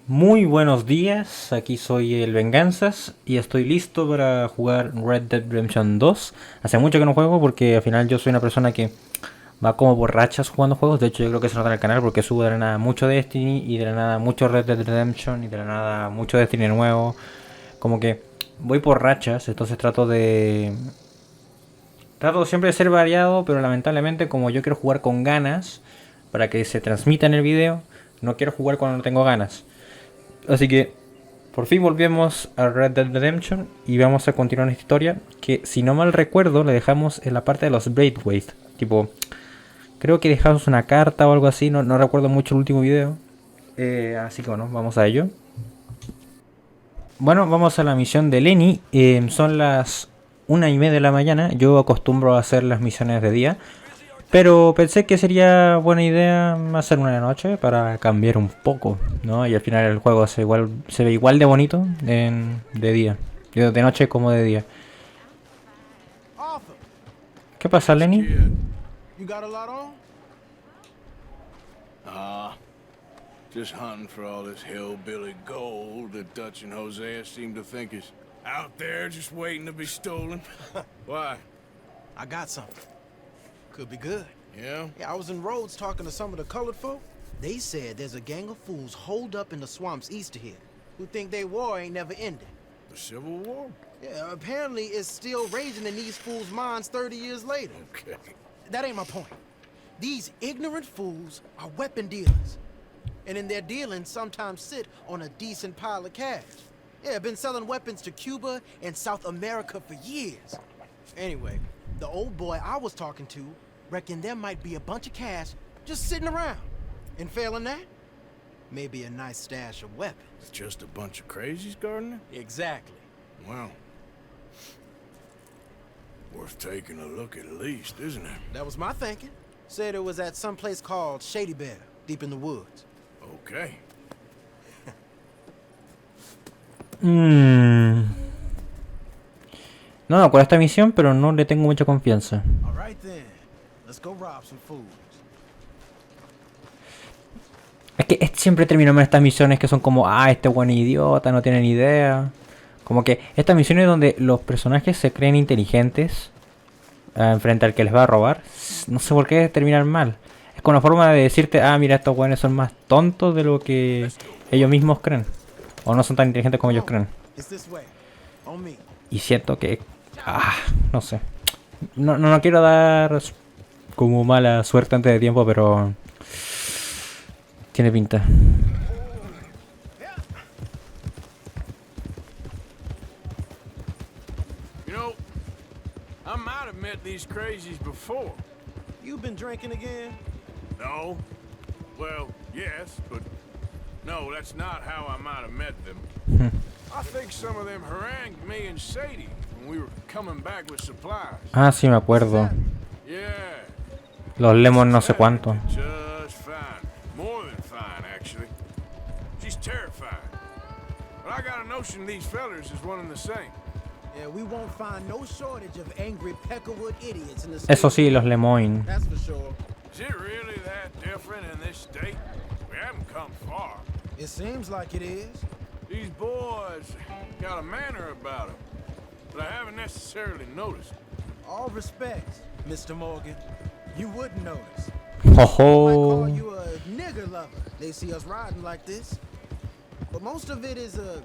Muy buenos días, aquí soy el Venganzas y estoy listo para jugar Red Dead Redemption 2. Hace mucho que no juego porque al final yo soy una persona que va como por rachas jugando juegos. De hecho yo creo que se nota en el canal porque subo de la nada mucho Destiny y de la nada mucho Red Dead Redemption y de la nada mucho Destiny nuevo. Como que voy por rachas, entonces trato siempre de ser variado, pero lamentablemente como yo quiero jugar con ganas para que se transmita en el video, no quiero jugar cuando no tengo ganas. Así que por fin volvemos a Red Dead Redemption y vamos a continuar esta historia que, si no mal recuerdo, le dejamos en la parte de los Braithwaite. Tipo, creo que dejamos una carta o algo así, no recuerdo mucho el último video. Así que bueno, vamos a ello. Bueno, vamos a la misión de Lenny. Son las 1:30 de la mañana. Yo acostumbro a hacer las misiones de día, pero pensé que sería buena idea hacer una de noche para cambiar un poco, ¿no? Y al final el juego se ve igual de bonito de día. De noche como de día. Arthur, ¿Qué pasa, Lenny? kid, you got a lot on? Just hunting for all this hillbilly gold that Dutch and Hosea seem to think is out there just waiting to be stolen. Why? I got something. Could be good. Yeah? Yeah, I was in Rhodes talking to some of the colored folk. They said there's a gang of fools holed up in the swamps east of here who think their war ain't never ended. The Civil War? Yeah, apparently it's still raging in these fools' minds 30 years later. Okay. That ain't my point. These ignorant fools are weapon dealers. And in their dealings sometimes sit on a decent pile of cash. Yeah, been selling weapons to Cuba and South America for years. Anyway, the old boy I was talking to reckoned there might be a bunch of cash just sitting around. And failing that, maybe a nice stash of weapons. It's just a bunch of crazies, Gardner? Exactly. Well, worth taking a look at least, isn't it? That was my thinking. Said it was at some place called Shady Bear, deep in the woods. Okay. No me acuerdo esta misión, pero no le tengo mucha confianza. All right then, let's go rob some fools. Es que siempre termino en estas misiones que son como, este buen idiota, no tiene ni idea. Como que estas misiones donde los personajes se creen inteligentes frente al que les va a robar, no sé por qué terminan mal. Es como una forma de decirte, mira, estos buenos son más tontos de lo que ellos mismos creen. O no son tan inteligentes como ellos creen. It's this way. On me. Y siento que, no sé. No quiero dar como mala suerte antes de tiempo, pero tiene pinta. You know, I might have met these crazies before. You been drinking again? No? Well, yes, but no, that's not how I might have met them. I think some of them harangued me and Sadie when we were coming back with supplies. Sí, me acuerdo. Yeah. Los lemon no sé cuánto. Just fine. More than fine, actually. She's terrified. But I got a notion these fellers is one and the same. Yeah, we won't find no shortage of angry Peckerwood idiots in the state. Eso sí, los Lemoyne. That's for sure. Is it really that different in this state? We haven't come far. It seems like it is. These boys got a manner about them that I haven't necessarily noticed. All respect, Mr. Morgan. You wouldn't notice. Ho Might ho. call you a nigger lover. They see us riding like this. But most of it is a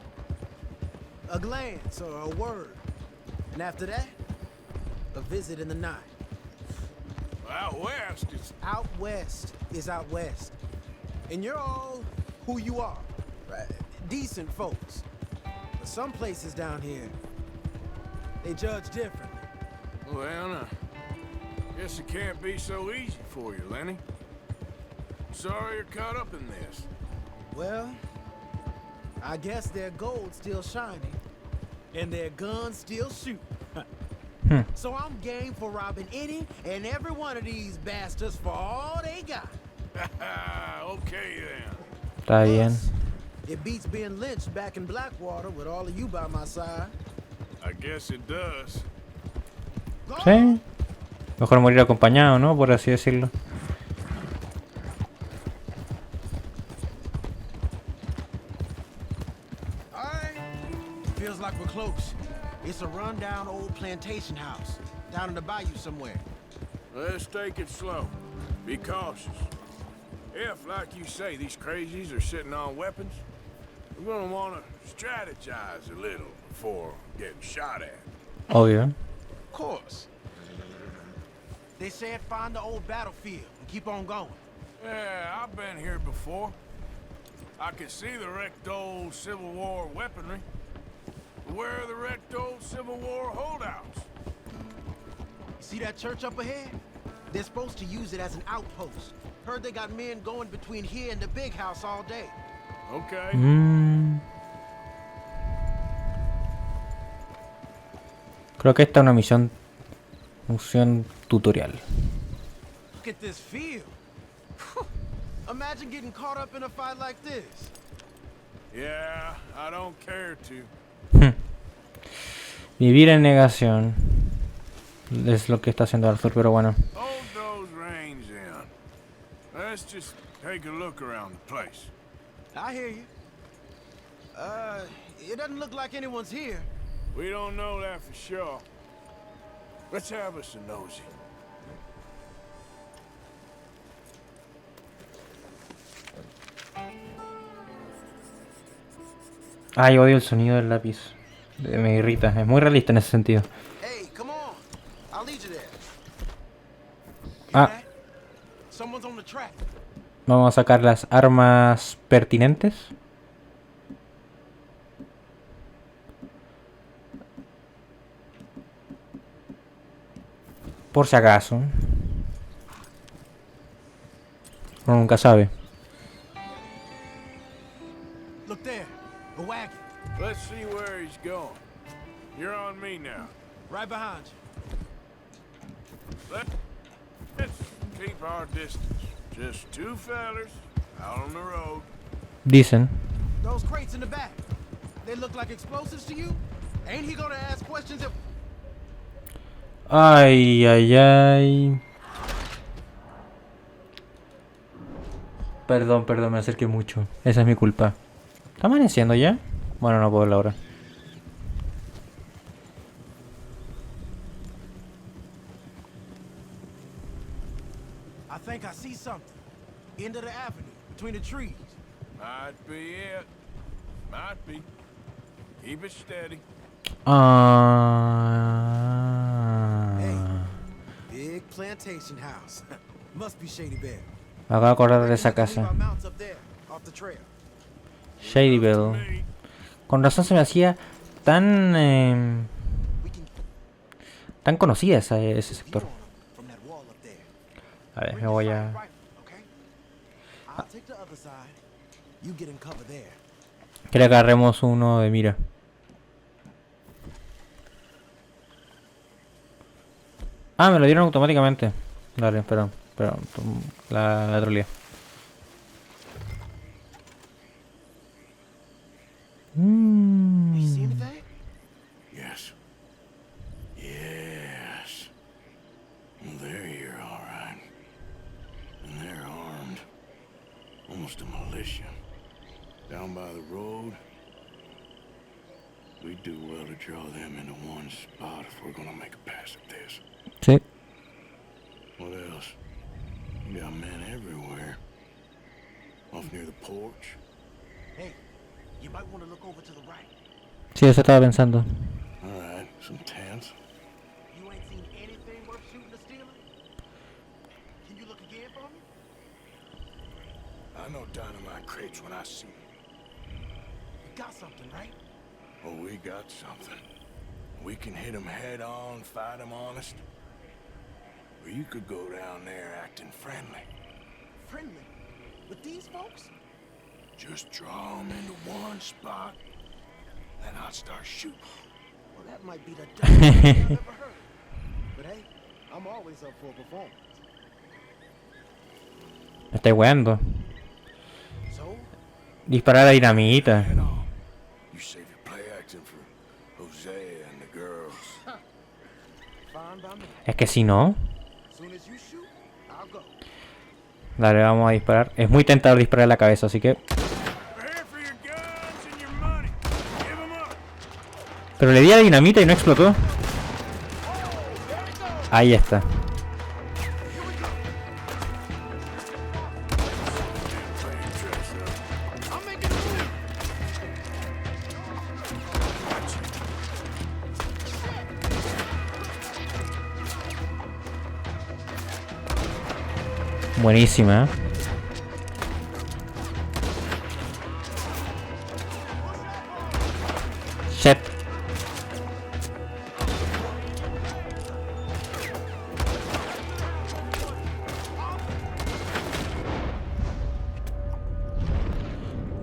glance or a word. And after that, a visit in the night. Out west, it's Out west is out west. And you're all who you are. Right? Decent folks. But some places down here, they judge differently. well, guess it can't be so easy for you, Lenny. Sorry you're caught up in this. Well, I guess their gold's still shining. And their guns still shoot. So I'm game for robbing any and every one of these bastards for all they got. Okay then. Está bien. Plus, it beats being lynched back in Blackwater with all of you by my side. I guess it does. Go Sí. Mejor morir acompañado, ¿no? Por así decirlo. Feels like we're close. It's a rundown old plantation house down in the bayou somewhere. Let's take it slow. Be cautious. If, like you say, these crazies are sitting on weapons, we're gonna want to strategize a little before getting shot at. Obvio. Of course. They said find the old battlefield and keep on going. Yeah, I've been here before. I can see the wrecked old Civil War weaponry. Where are the wrecked old Civil War holdouts? See that church up ahead? They're supposed to use it as an outpost. Heard they got men going between here and the big house all day. Okay. Creo que esta es una misión tutorial. Look at this field. Imagine getting caught up in a fight like this. Yeah, I don't care to. Vivir en negación es lo que está haciendo Arthur, pero bueno. Hold those reins in. Let's just take a look around the place. I hear you. It doesn't look like anyone's here. We don't know that for sure. Let's have us a nosy. Ay, odio el sonido del lápiz. Me irrita, es muy realista en ese sentido. Hey, come on. I'll lead you there. Ah, Someone's on the track. vamos a sacar las armas pertinentes. Por si acaso. Uno nunca sabe. Look there. A wagon. Let's see where he's going. You're on me now. Right behind you. Let's keep our distance. Just two fellers out on the road. Dicen. Those crates in the back. They look like explosives to you? Ain't he gonna ask questions if... Ay, ay, ay. Perdón, me acerqué mucho. Esa es mi culpa. ¿Está amaneciendo ya? Bueno, no puedo verla ahora. I think I see something. End of the avenue, between the trees. Might be it. Might be. Keep it steady. Hey, big plantation house. Must be Shady Bear. Me acabo de acordar de esa casa. Shady Bell. Con razón se me hacía tan tan conocida ese sector. A ver, me voy a... Que le agarremos uno de mira. Ah, me lo dieron automáticamente. Dale, espera, la trolea. Yes. Yes. They're here, all right. And they're armed. Almost a militia. Down by the road. We do well to draw them into one spot if we're gonna make a pass at this. Sí. What else? You got men everywhere. Off near the porch. Hey, you might want to look over to the right. Sí, eso estaba pensando. All right, some tents. You ain't seen anything worth shooting or stealing? Can you look again for me? I know dynamite crates when I see them. You got something, right? Oh, we got something. We can hit them head on, fight them honest. Or you could go down there acting friendly. Friendly? With these folks? Just draw them into one spot, then I'll start shooting. Well, that might be the dumbest thing I've ever heard. But hey, I'm always up for a performance. Me estoy weando. So? Disparar a dinamita. Head on. You save your play acting for Jose and the girls. Fine by me. Es que si no... As soon as you shoot, I'll go. Dale, vamos a disparar. Es muy tentador disparar a la cabeza, así que... We're here for your guns and your money. Give them up. Pero le di a la dinamita y no explotó. Ahí está. Buenísima. Shit.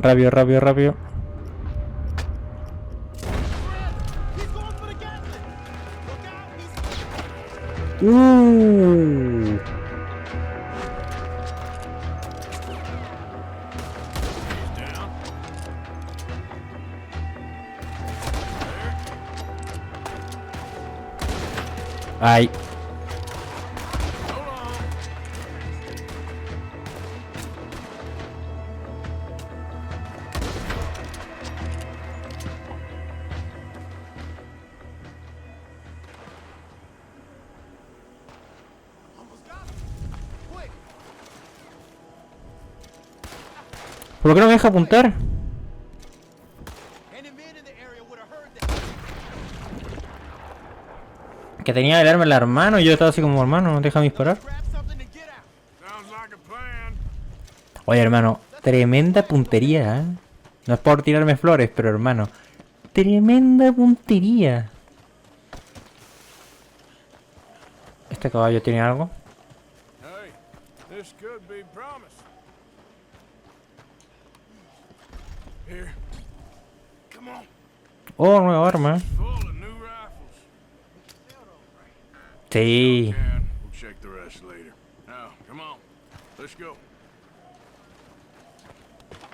Rápido, rápido, rápido. Ay. ¿Por qué no me deja apuntar? Que tenía el arma en la hermano y yo estaba así como, hermano, no déjame disparar. Oye, hermano, tremenda puntería, ¿eh? No es por tirarme flores, pero hermano, tremenda puntería. ¿Este caballo tiene algo? Oh, nueva arma. Sí.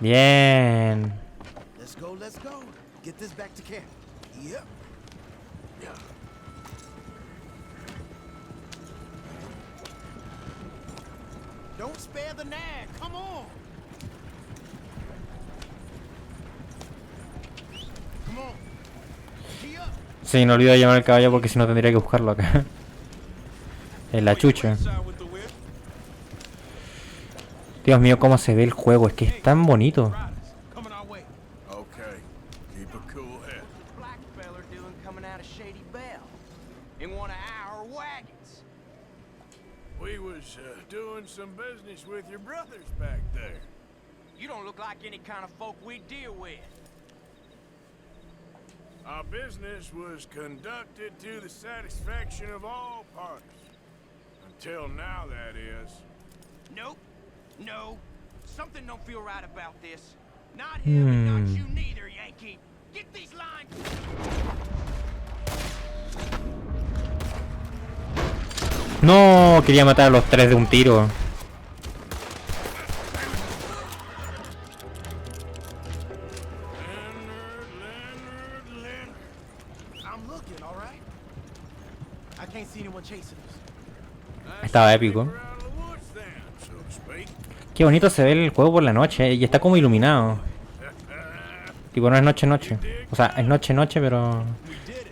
Bien. Let's go, let's go. Get this back to camp. Yep. Don't spare the nag. Come on. Come on. Gee up. Sí, no olvido llamar al caballo porque si no tendría que buscarlo acá. En la chucha. Dios mío, cómo se ve el juego. Es que es tan bonito. We was doing some business with your brothers back there. You don't look like any kind of folk we deal with. Our business was conducted to the satisfaction of all parties. Until now, that is. Nope. No. Something don't feel right about this. Not him and not you neither, Yankee. Get these lines. No, quería matar a los tres de un tiro. Estaba épico. Qué bonito se ve el juego por la noche y está como iluminado. Tipo, no es noche noche. O sea, es noche noche, pero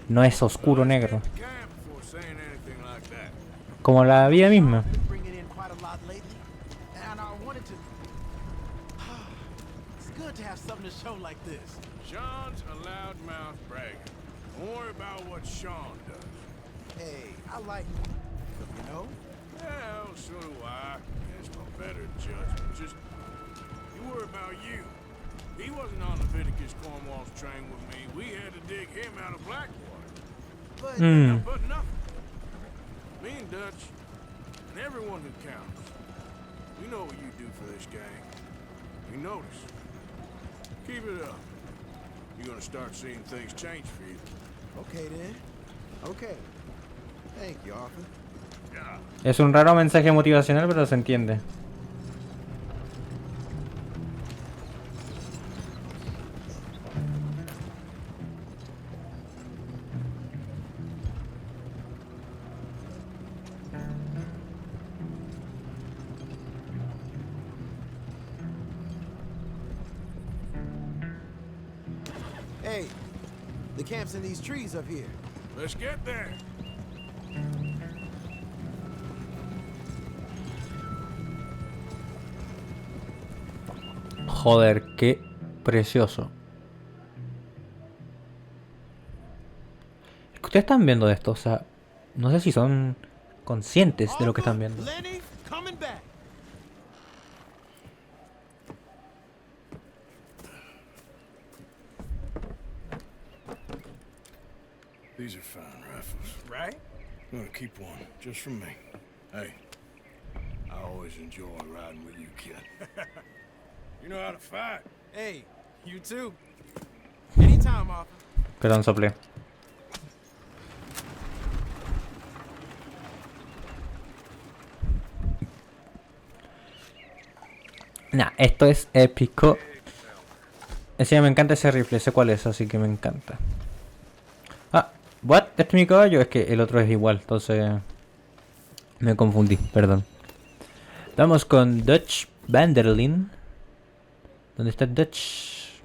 no es oscuro negro. Como la vida misma. Sean's a loudmouth bragger. Don't worry about what Sean does. Hey, I like him, you know? Well, so do I. It's my better judgment. Just, you worry about you. He wasn't on Leviticus Cornwall's train with me. We had to dig him out of Blackwater. But, But nothing. Me and Dutch, and everyone who counts. We know what you do for this gang. We notice. Keep it up. You're gonna start seeing things change for you. okay then. Okay. Thank you, Arthur. Es un raro mensaje motivacional, pero se entiende. Hey, The camp's in these trees up here. Let's get there. Joder, qué precioso. Es que ustedes están viendo esto, o sea, no sé si son conscientes de lo que están viendo. Lenny, coming back. These are fine rifles. Right? I'm gonna keep one, just for me. Hey, I always enjoy riding with you, kid. You know how to fight. Hey, you too. Anytime, Arthur. Perdón, soplé. Nah, esto es épico. Encima me encanta ese rifle, sé cuál es, así que me encanta. Ah, what? ¿Este es mi caballo? Es que el otro es igual, entonces me confundí, perdón. Vamos con Dutch Vanderlyn. ¿Dónde está Dutch?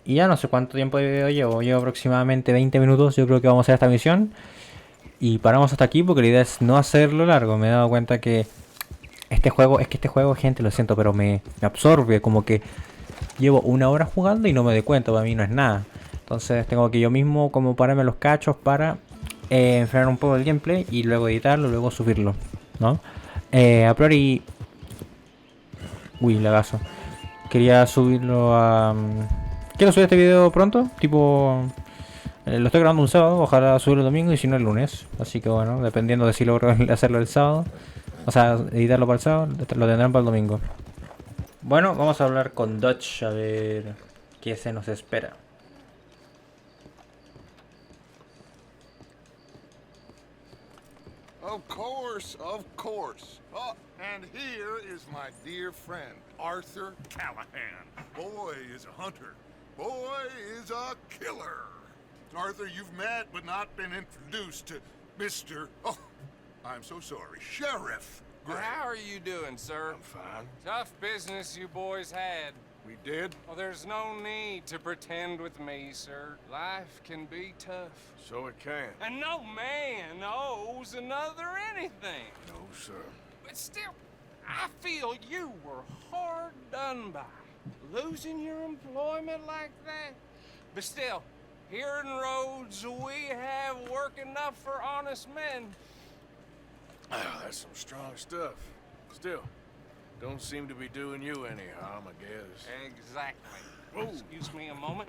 Y ya no sé cuánto tiempo de video llevo. Llevo aproximadamente 20 minutos. Yo creo que vamos a hacer esta misión. Y paramos hasta aquí porque la idea es no hacerlo largo. Me he dado cuenta que este juego, gente, lo siento, pero me absorbe. Como que llevo una hora jugando y no me doy cuenta. Para mí no es nada. Entonces tengo que yo mismo como pararme los cachos para enfriar un poco el gameplay y luego editarlo, luego subirlo, ¿no? A priori... Uy, lagazo. Quería subirlo a... Quiero subir este video pronto, tipo... lo estoy grabando un sábado, ojalá subirlo el domingo y si no el lunes. Así que bueno, dependiendo de si logro hacerlo el sábado. O sea, editarlo para el sábado, lo tendrán para el domingo. Bueno, vamos a hablar con Dutch a ver qué se nos espera. Of course, of course. Oh, and here is my dear friend, Arthur Callahan. Boy is a hunter. Boy is a killer. Arthur, you've met but not been introduced to Mr. Oh, I'm so sorry, Sheriff Gray. How are you doing, sir? I'm fine. Tough business you boys had. We did? Well, there's no need to pretend with me, sir. Life can be tough. So it can. And no man owes another anything. No, sir. But still, I feel you were hard done by. Losing your employment like that. But still, here in Rhodes, we have work enough for honest men. Oh, that's some strong stuff. Still, don't seem to be doing you any harm, I guess. Exactly. Whoa. Excuse me a moment.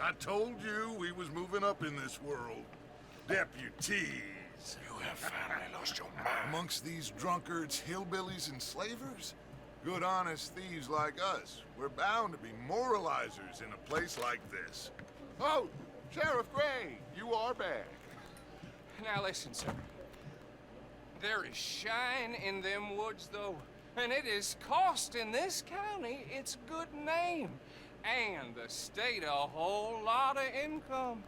I told you we was moving up in this world. Deputies. You have finally lost your mind. Amongst these drunkards, hillbillies, and slavers? Good honest thieves like us. We're bound to be moralizers in a place like this. Oh, Sheriff Gray, you are back. Now listen, sir. There is shine in them woods, though, and it is costing this county its good name, and the state a whole lot of income.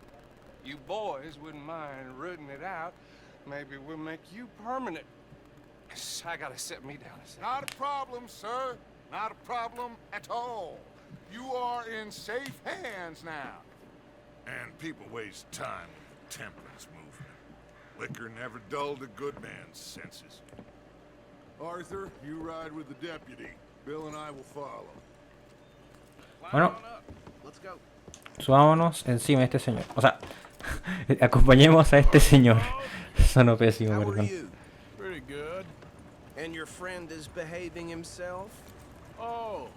You boys wouldn't mind rooting it out. Maybe we'll make you permanent. I gotta sit me down a second. Not a problem, sir. Not a problem at all. You are in safe hands now. And people waste time with temperance movement. Liquor never dulled a good man's senses. Arthur, you ride with the deputy. Bill and I will follow. Bueno, Let's go. subámonos encima de este señor. O sea, acompañemos a este señor. Sonó pésimo, How are perdón. you? Pretty good. And your friend is behaving himself? Oh,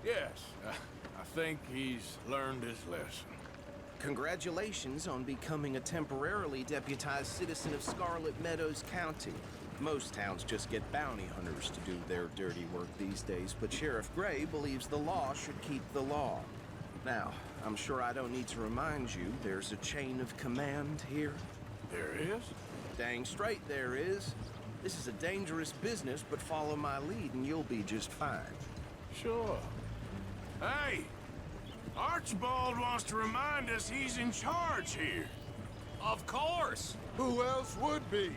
yes. I think he's learned his lesson. Congratulations on becoming a temporarily deputized citizen of Scarlet Meadows County. Most towns just get bounty hunters to do their dirty work these days, but Sheriff Gray believes the law should keep the law. Now, I'm sure I don't need to remind you, there's a chain of command here. There is? Dang straight there is. This is a dangerous business, but follow my lead and you'll be just fine. Sure. Hey! Archibald wants to remind us he's in charge here. Of course. Who else would be?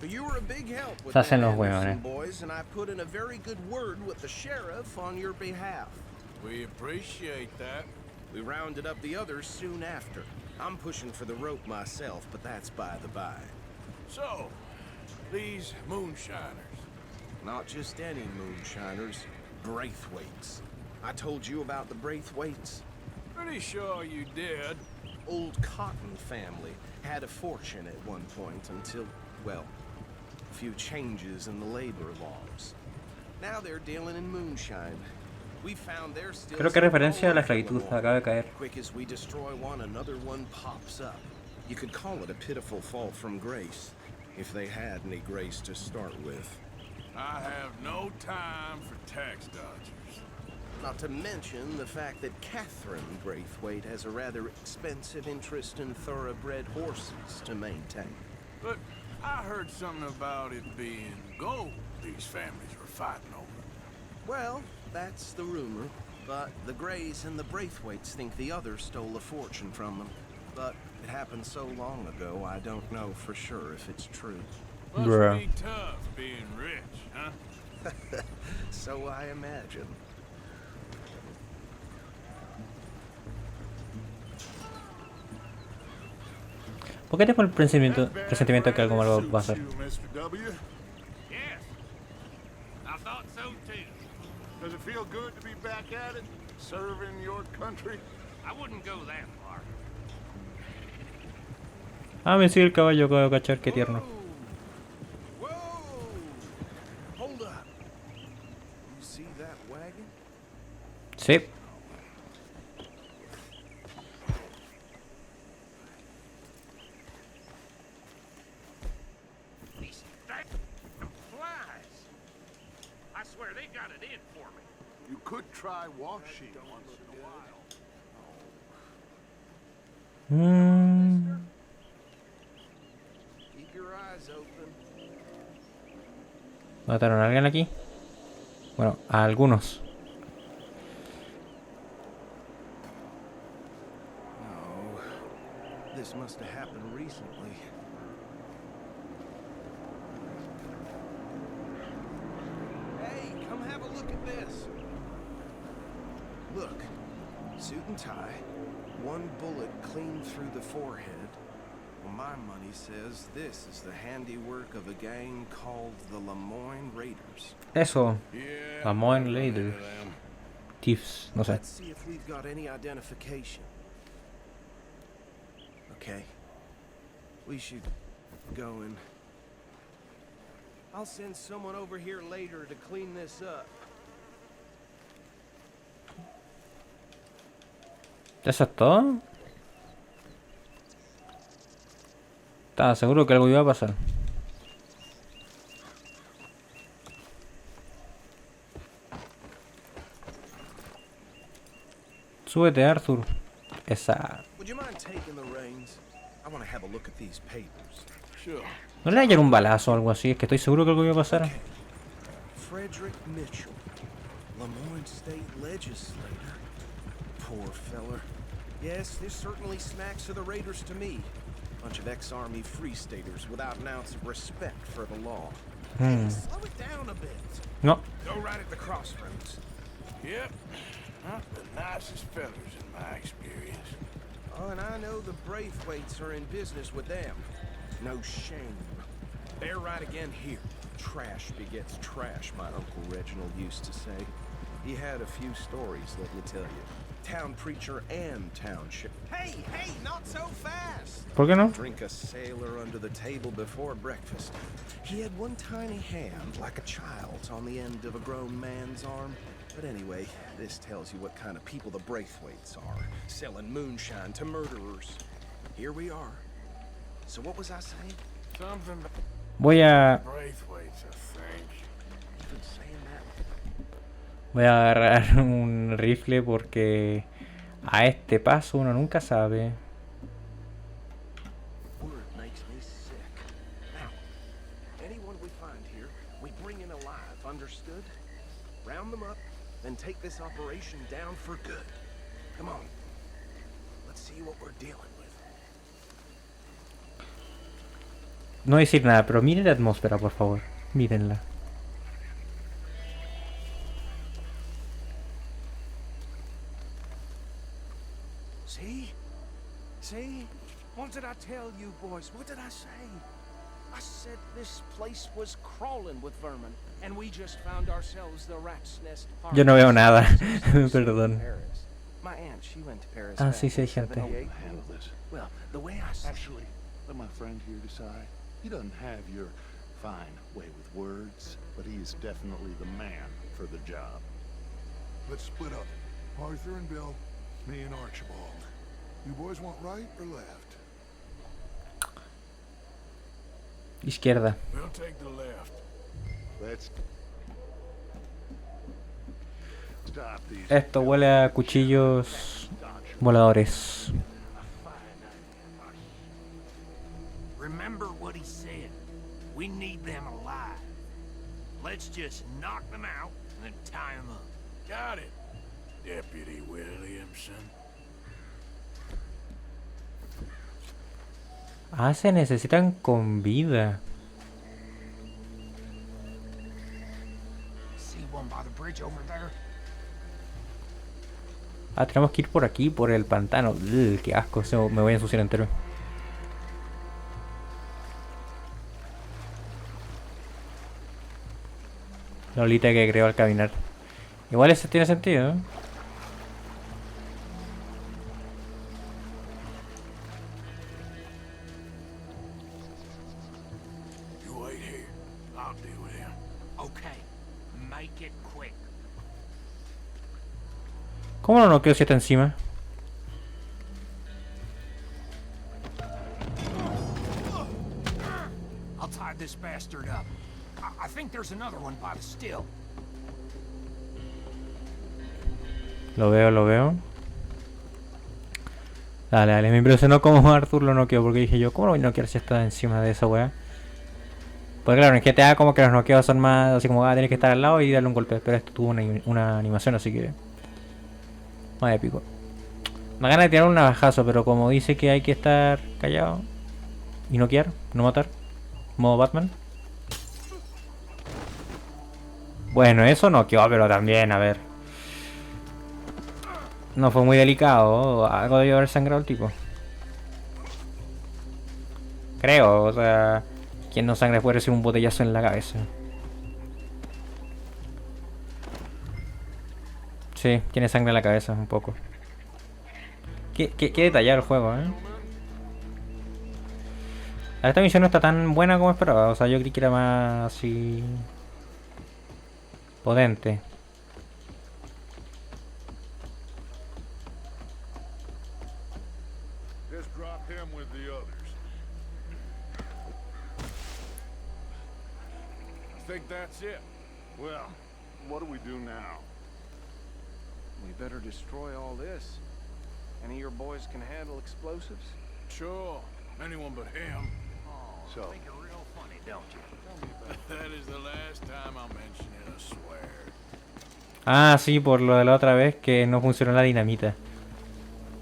But you were a big help with Se hacen them los Anderson huevones, boys, and I put in a very good word with the sheriff on your behalf. We appreciate that. We rounded up the others soon after. I'm pushing for the rope myself, but that's by the by. So, these moonshiners. Not just any moonshiners, Braithwaites. I told you about the Braithwaites. Pretty sure you did. Old Cotton family had a fortune at one point until, well, a few changes in the labor laws. Now they're dealing in moonshine. We found they're still Creo que referencia a la esclavitud acaba de caer. Quick as we destroy one, another one pops up. You could call it a pitiful fall from grace, if they had any grace to start with. I have no time for tax dodgers. Not to mention the fact that Catherine Braithwaite has a rather expensive interest in thoroughbred horses to maintain. But I heard something about it being gold these families were fighting over. Well, that's the rumor, but the Greys and the Braithwaites think the others stole a fortune from them. But it happened so long ago, I don't know for sure if it's true. Must Bruh. be tough being rich, huh? So I imagine. ¿Por qué tengo el presentimiento de que algo malo va a pasar? Mr. W. Yes. I thought so too. Does it feel good to be back at it, serving your country? I wouldn't go that far. Ah, me sigue el caballo, acabo de cachar, qué tierno. Whoa! Hold up. You see that wagon? Sí. These damn flies. I swear they got it in for me. You could try washing once in a while. Keep your eyes open. ¿Mataron a alguien aquí? Bueno, a algunos. No. This must have happened recently. Hey, come have a look at this. Look, suit and tie, one bullet clean through the forehead. Well, my money says this is the handiwork of a gang called the Lemoyne Raiders. Eso. Yeah. Lemoyne Raiders. them. Thieves, no sé. Let's see if we've got any identification. Okay. We should go and... I'll send someone over here later to clean this up. ¿Eso es todo? Estaba seguro que algo iba a pasar. Súbete, Arthur. Esa. Would you mind taking the reins? I want to have a look at these papers. Sure. ¿No le hayan un balazo o algo así? Es que estoy seguro que algo iba a pasar. Frederick Mitchell, Lemoyne State Legislator. Poor feller. Yes, this certainly smacks of the Raiders to me. Bunch of ex-Army Free Staters without an ounce of respect for the law. Hey, slow it down a bit. No. Go right at the crossroads. Yep. Not the nicest fellas in my experience. Oh, and I know the Braithwaites are in business with them. No shame. They're right again here. Trash begets trash, my Uncle Reginald used to say. He had a few stories, let me tell you. Town preacher and township. Hey, not so fast! ¿Por qué no? Drink a sailor under the table before breakfast. He had one tiny hand, like a child's, on the end of a grown man's arm. But anyway, this tells you what kind of people the Braithwaites are, selling moonshine to murderers. Here we are. So what was I saying? Something about Voy a Braithwaites, I think. Been saying that. Voy a agarrar un rifle porque a este paso uno nunca sabe. Word makes me sick. Now, anyone we find here, we bring in alive, understood? Round them up, then take this operation down for good. Come on. Let's see what we're dealing with. No voy a decir nada, pero miren la atmósfera, por favor. Mírenla. See? See? What did I tell you, boys? What did I say? I said this place was crawling with vermin, and we just found ourselves the rat's nest. Yo no veo nada. Perdón. My aunt, she went to Paris. Ah, back sí, sí, hay in gente. 78. Handle this. Well, the way I see Actually, let my friend here decide. He doesn't have your fine way with words, but he is definitely the man for the job. Let's split up. Arthur and Bill, me and Archibald. You boys want right or left? Izquierda. We'll take the left. Let's stop these. Esto huele a cuchillos voladores. Remember what he said. We need them alive. Let's just knock them out and then tie them up. Got it, Deputy Williamson. Ah, se necesitan con vida. See one by the bridge over there? Ah, tenemos que ir por aquí, por el pantano. Ugh, qué asco, me voy a ensuciar entero. La olita que creo al caminar. Igual ese tiene sentido, ¿eh? You wait here. I'll deal with him. Okay. Make it quick. ¿Cómo no noqueo si está encima? I'll tie this bastard up. I think there's another one by the still. Lo veo, lo veo. Dale, dale, me impresionó cómo Arthur lo noqueó, porque dije yo, ¿cómo lo voy a noquear si está encima de esa weá? Porque claro, en GTA como que los noqueos son más así como, tienes que estar al lado y darle un golpe, pero esto tuvo una animación, así que... más épico. Me gana de tirar un navajazo, pero como dice que hay que estar callado y noquear, no matar, modo Batman. Bueno, eso noqueó, pero también, a ver. No fue muy delicado, algo debió haber sangrado el tipo. Creo, o sea, quien no sangre puede recibir un botellazo en la cabeza. Sí, tiene sangre en la cabeza, un poco. Qué detallado el juego, ¿eh? Esta misión no está tan buena como esperaba, o sea, yo creí que era más así... potente. Just drop him with the others. I think that's it. Well, what do we do now? We better destroy all this. Any of your boys can handle explosives? Sure. Anyone but him. So, Think you're real funny, don't you? That is the last time I'll mention it, I swear. Ah, sí, por lo de la otra vez que no funcionó la dinamita.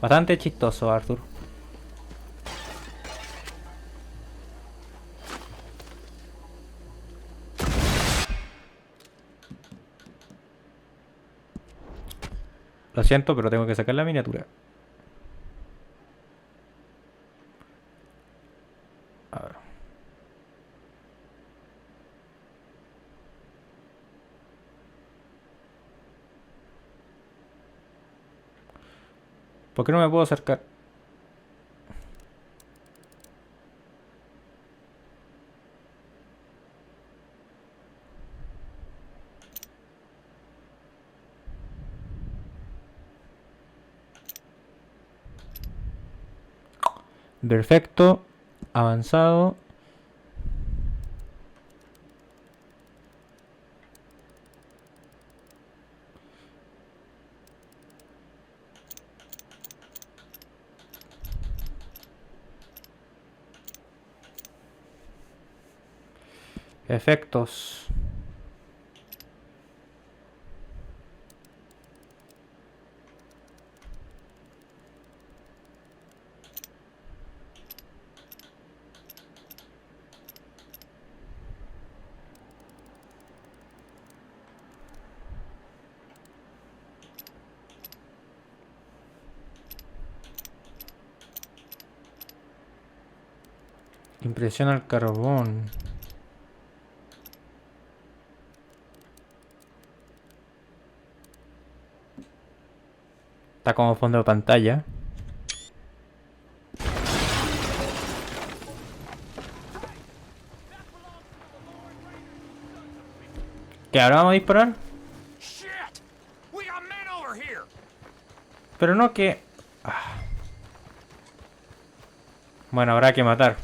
Bastante chistoso, Arthur. Lo siento, pero tengo que sacar la miniatura. A ver. ¿Por qué no me puedo acercar? Perfecto. Avanzado. Efectos. Impresiona el carbón. Está como fondo de pantalla. ¿Qué ahora vamos a disparar? Shit! We got men over here! Pero no que... Ah. Bueno, habrá que matar.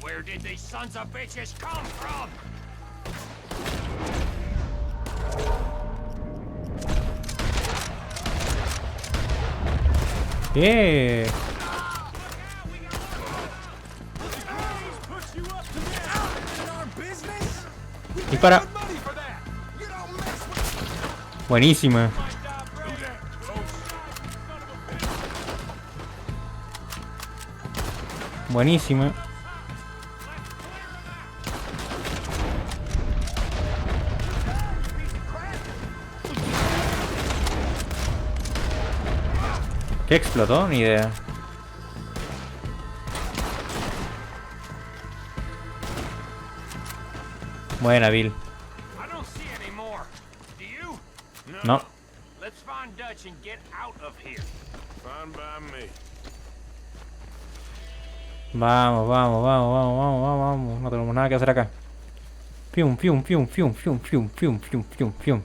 Where did these sons of bitches come from? ¿Qué? Dispara. Buenísima. Buenísima. ¿Qué explotó? Ni idea. Buena, Bill. I don't see any more. Do you? No. Let's find Dutch and get out of here. Fine by me. Vamos, vamos, vamos, vamos, vamos, vamos, vamos. No tenemos nada que hacer acá. Fium, fium, fium, fium, fium, fium, fium, fium, fium, fium.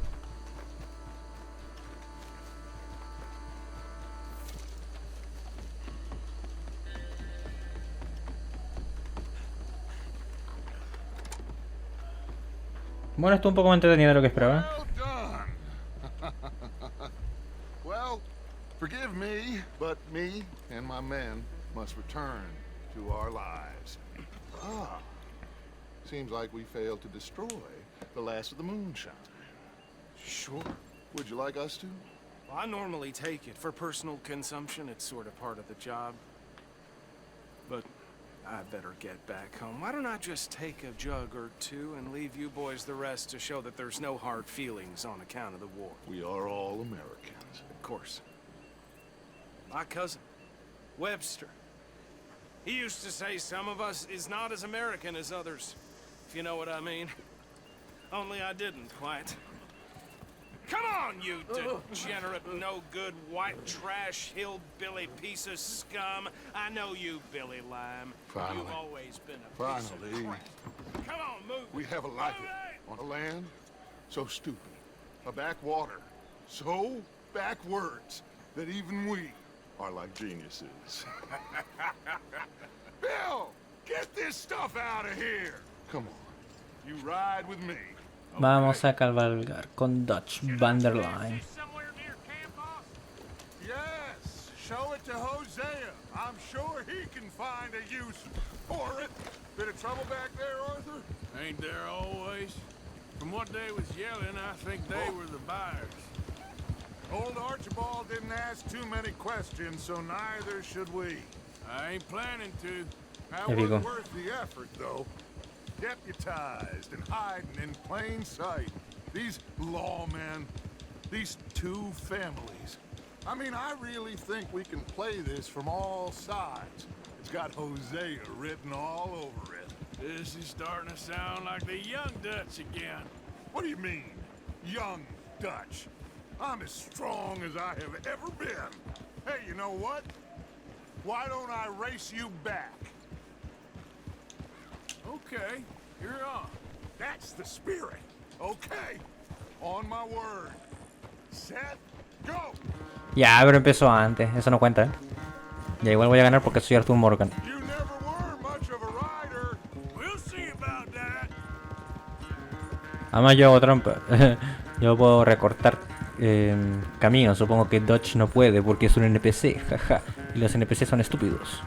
Bueno, esto es un poco más entretenido de lo que esperaba. Well done. Well, forgive me, but me and my men must return to our lives. Ah, seems like we failed to destroy the last of the moonshine. Sure. Would you like us to? I normally take it for personal consumption. It's sort of part of the job. But I better get back home. Why don't I just take a jug or two and leave you boys the rest to show that there's no hard feelings on account of the war? We are all Americans. Of course. My cousin, Webster. He used to say some of us is not as American as others, if you know what I mean. Only I didn't quite. Come on, you degenerate, no-good, white trash, hillbilly piece of scum. I know you, Billy Lime. Finally. You've always been a piece of Finally. crap. Come on, move. We have a life on a land so stupid, a backwater so backwards that even we are like geniuses. Bill, get this stuff out of here. Come on, you ride with me. Vamos a cabalgar con Dutch van der Line. Somewhere near camp, boss? Yes, show it to Hosea. I'm sure he can find a use for it. Bit of trouble back there, Arthur? Ain't there always? From what they was yelling, I think they were the buyers. Old Archibald didn't ask too many questions, so neither should we. I ain't planning to. That There you was go. worth the effort, though. Deputized and hiding in plain sight. These lawmen, these two families. I mean, I really think we can play this from all sides. It's got Hosea written all over it. This is starting to sound like the young Dutch again. What do you mean, young Dutch? I'm as strong as I have ever been. Hey, you know what? Why don't I race you back? Okay, you're on. That's the spirit. Okay. On my word. Set, go. Ya, pero empezó antes, eso no cuenta. Ya igual voy a ganar porque soy Arthur Morgan. You never were much of a rider. We'll see about that. Además yo hago trampa. Yo puedo recortar caminos. Supongo que Dodge no puede porque es un NPC, jaja. Y los NPC son estúpidos.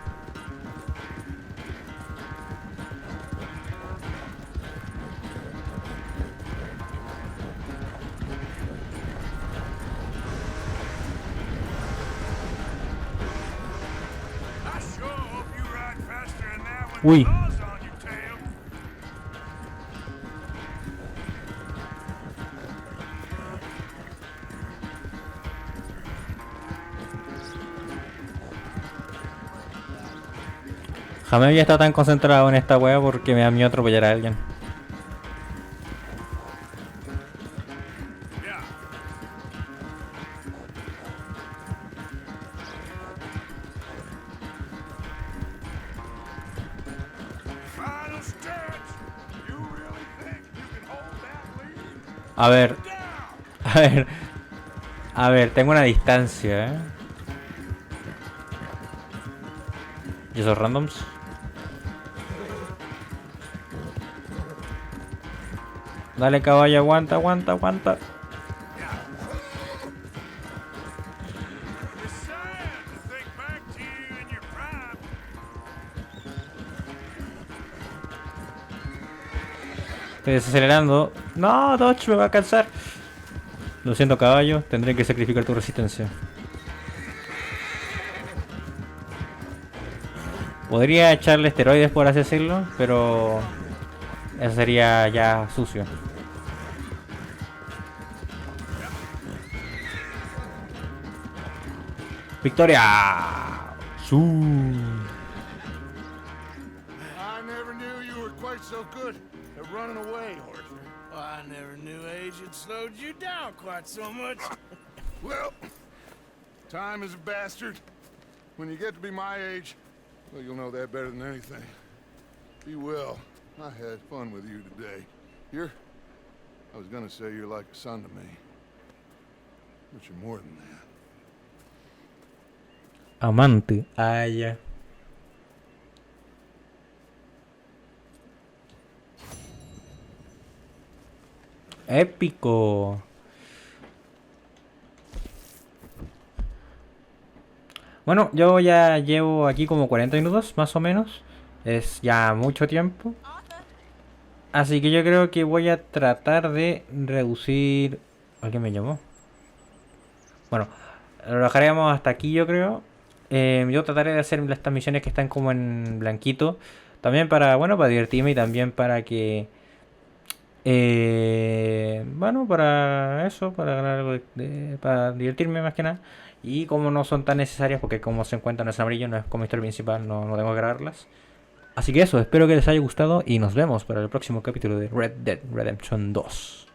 I sure hope you ride faster than that with Uy. claws on your tail. Jamás había estado tan concentrado en esta wea porque me da miedo atropellar a alguien. Yeah. Final stretch. You really think you can hold that lead? A ver, Down. a ver, a ver, tengo una distancia, ¿Y esos randoms? Dale caballo, aguanta, aguanta, aguanta. It's sad to think back to you in your prime. Estoy desacelerando. No, Dodge me va a alcanzar. Lo siento, caballo, tendré que sacrificar tu resistencia. Podría echarle esteroides por así decirlo, pero eso sería ya sucio. ¡Victoria! ¡Su! I never knew you were quite so good at running away, Arthur. I never knew age had slowed you down quite so much. Well, time is a bastard. When you get to be my age, well, you'll know that better than anything. Be well. I had fun with you today. I was gonna say you're like a son to me. But you're more than that. Amante. Ah, ya. Épico. Bueno, yo ya llevo aquí como 40 minutos, más o menos. Es ya mucho tiempo. Así que yo creo que voy a tratar de reducir... ¿Alguien me llamó? Bueno, lo dejaremos hasta aquí yo creo. Yo trataré de hacer estas misiones que están como en blanquito. También para, bueno, para divertirme y también para que... bueno, para eso, para ganar algo para divertirme más que nada. Y como no son tan necesarias, porque como se encuentran en amarillo, no es como historia principal, no tengo que grabarlas. Así que eso, espero que les haya gustado y nos vemos para el próximo capítulo de Red Dead Redemption 2.